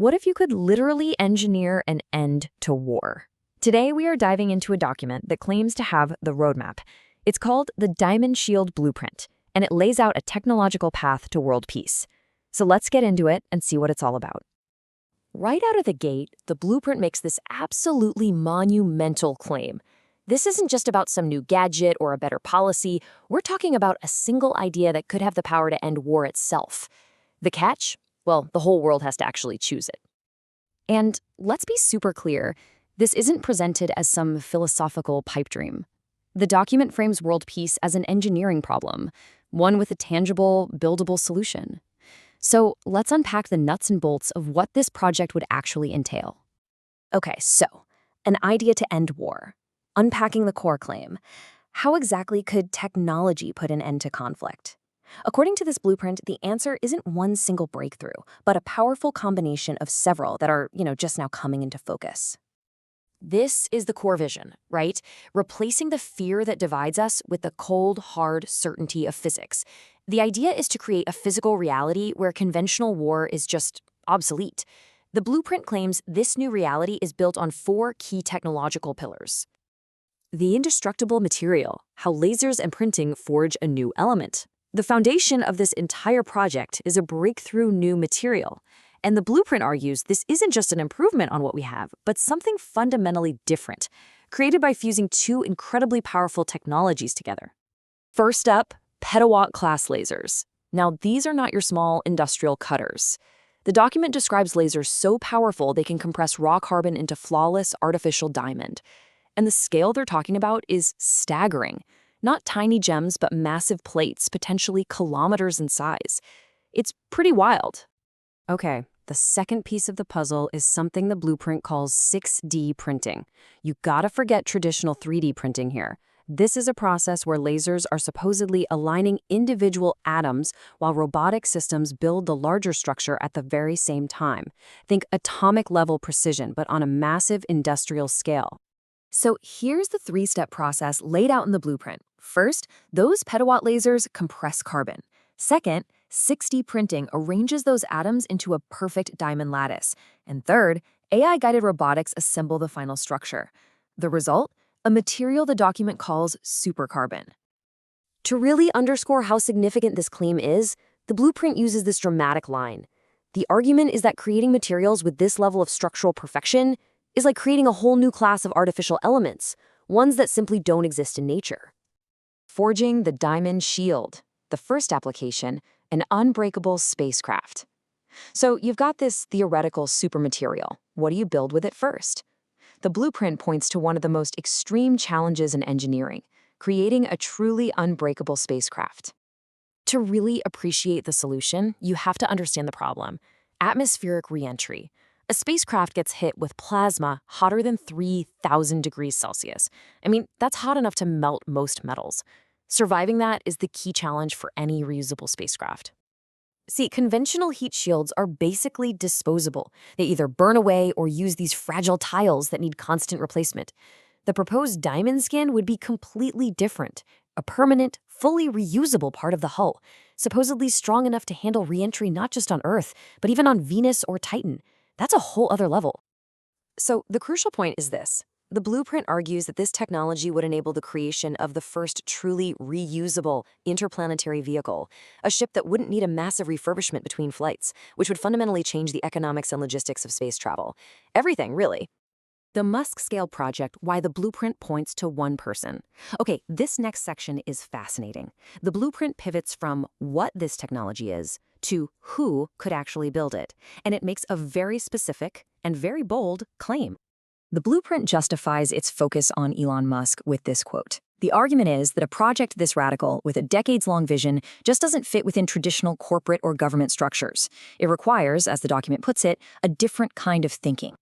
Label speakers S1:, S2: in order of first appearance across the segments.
S1: What if you could literally engineer an end to war? Today, we are diving into a document that claims to have the roadmap. It's called the Diamond Shield Blueprint, and it lays out a technological path to world peace. So let's get into it and see what it's all about. Right out of the gate, the blueprint makes this absolutely monumental claim. This isn't just about some new gadget or a better policy. We're talking about a single idea that could have the power to end war itself. The catch? Well, the whole world has to actually choose it. And let's be super clear, this isn't presented as some philosophical pipe dream. The document frames world peace as an engineering problem, one with a tangible, buildable solution. So let's unpack the nuts and bolts of what this project would actually entail. Okay, so an idea to end war. Unpacking the core claim. How exactly could technology put an end to conflict? According to this blueprint, the answer isn't one single breakthrough, but a powerful combination of several that are, just now coming into focus. This is the core vision, right? Replacing the fear that divides us with the cold, hard certainty of physics. The idea is to create a physical reality where conventional war is just obsolete. The blueprint claims this new reality is built on 4 key technological pillars. The indestructible material, how lasers and printing forge a new element. The foundation of this entire project is a breakthrough new material. And the blueprint argues this isn't just an improvement on what we have, but something fundamentally different, created by fusing 2 incredibly powerful technologies together. First up, Petawatt-class lasers. Now, these are not your small industrial cutters. The document describes lasers so powerful they can compress raw carbon into flawless artificial diamond. And the scale they're talking about is staggering. Not tiny gems, but massive plates, potentially kilometers in size. It's pretty wild. Okay, the second piece of the puzzle is something the blueprint calls 6D printing. You gotta forget traditional 3D printing here. This is a process where lasers are supposedly aligning individual atoms while robotic systems build the larger structure at the very same time. Think atomic-level precision, but on a massive industrial scale. So here's the 3-step process laid out in the blueprint. First, those petawatt lasers compress carbon. Second, 6D printing arranges those atoms into a perfect diamond lattice. And third, AI-guided robotics assemble the final structure. The result? A material the document calls supercarbon. To really underscore how significant this claim is, the blueprint uses this dramatic line. The argument is that creating materials with this level of structural perfection is like creating a whole new class of artificial elements, ones that simply don't exist in nature. Forging the diamond shield. The first application, an unbreakable spacecraft. So you've got this theoretical supermaterial. What do you build with it first? The blueprint points to one of the most extreme challenges in engineering, creating a truly unbreakable spacecraft. To really appreciate the solution, you have to understand the problem: atmospheric reentry. A spacecraft gets hit with plasma hotter than 3,000 degrees Celsius. I mean, that's hot enough to melt most metals. Surviving that is the key challenge for any reusable spacecraft. See, conventional heat shields are basically disposable. They either burn away or use these fragile tiles that need constant replacement. The proposed diamond skin would be completely different, a permanent, fully reusable part of the hull, supposedly strong enough to handle reentry not just on Earth, but even on Venus or Titan. That's a whole other level. So the crucial point is this. The blueprint argues that this technology would enable the creation of the first truly reusable interplanetary vehicle, a ship that wouldn't need a massive refurbishment between flights, which would fundamentally change the economics and logistics of space travel. Everything, really. The Musk-scale project, why the blueprint points to one person. Okay, this next section is fascinating. The blueprint pivots from what this technology is to who could actually build it, and it makes a very specific and very bold claim. The blueprint justifies its focus on Elon Musk with this quote. The argument is that a project this radical, with a decades-long vision, just doesn't fit within traditional corporate or government structures. It requires, as the document puts it, a different kind of thinking.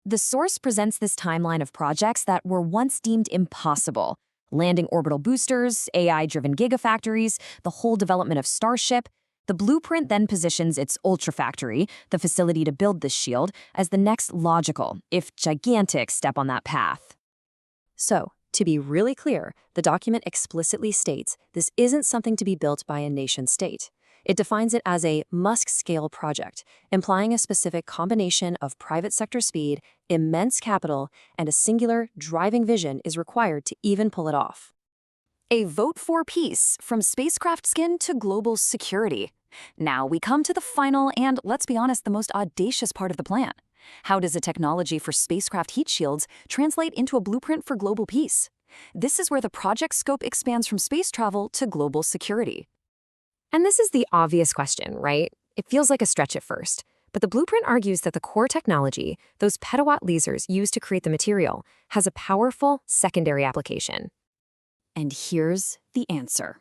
S1: The source presents this timeline of projects that were once deemed impossible: landing orbital boosters, AI-driven gigafactories, the whole development of Starship. The blueprint then positions its Ultrafactory, the facility to build this shield, as the next logical, if gigantic, step on that path. So, to be really clear, the document explicitly states this isn't something to be built by a nation-state.
S2: It defines it as a Musk-scale project, implying a specific combination of private sector speed, immense capital, and a singular, driving vision is required to even pull it off.
S1: A vote for peace, from spacecraft skin to global security. Now we come to the final and, let's be honest, the most audacious part of the plan. How does a technology for spacecraft heat shields translate into a blueprint for global peace? This is where the project scope expands from space travel to global security. And this is the obvious question, right? It feels like a stretch at first. But the blueprint argues that the core technology, those petawatt lasers used to create the material, has a powerful secondary application. And here's the answer.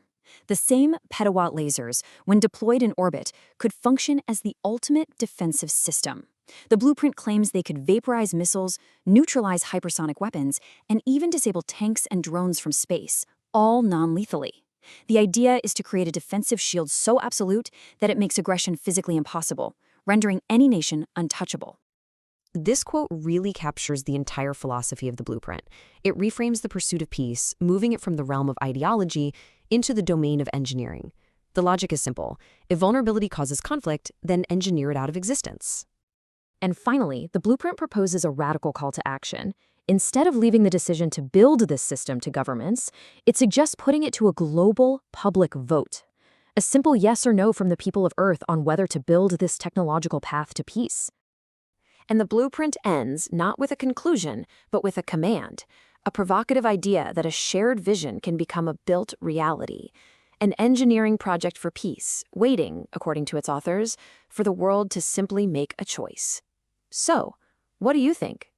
S1: The same petawatt lasers, when deployed in orbit, could function as the ultimate defensive system. The blueprint claims they could vaporize missiles, neutralize hypersonic weapons, and even disable tanks and drones from space, all non-lethally. The idea is to create a defensive shield so absolute that it makes aggression physically impossible, rendering any nation untouchable. This quote really captures the entire philosophy of the blueprint. It reframes the pursuit of peace, moving it from the realm of ideology into the domain of engineering. The logic is simple. If vulnerability causes conflict, then engineer it out of existence. And finally, the blueprint proposes a radical call to action. Instead of leaving the decision to build this system to governments, it suggests putting it to a global public vote. A simple yes or no from the people of Earth on whether to build this technological path to peace. And the blueprint ends not with a conclusion, but with a command, a provocative idea that a shared vision can become a built reality, an engineering project for peace, waiting, according to its authors, for the world to simply make a choice. So, what do you think?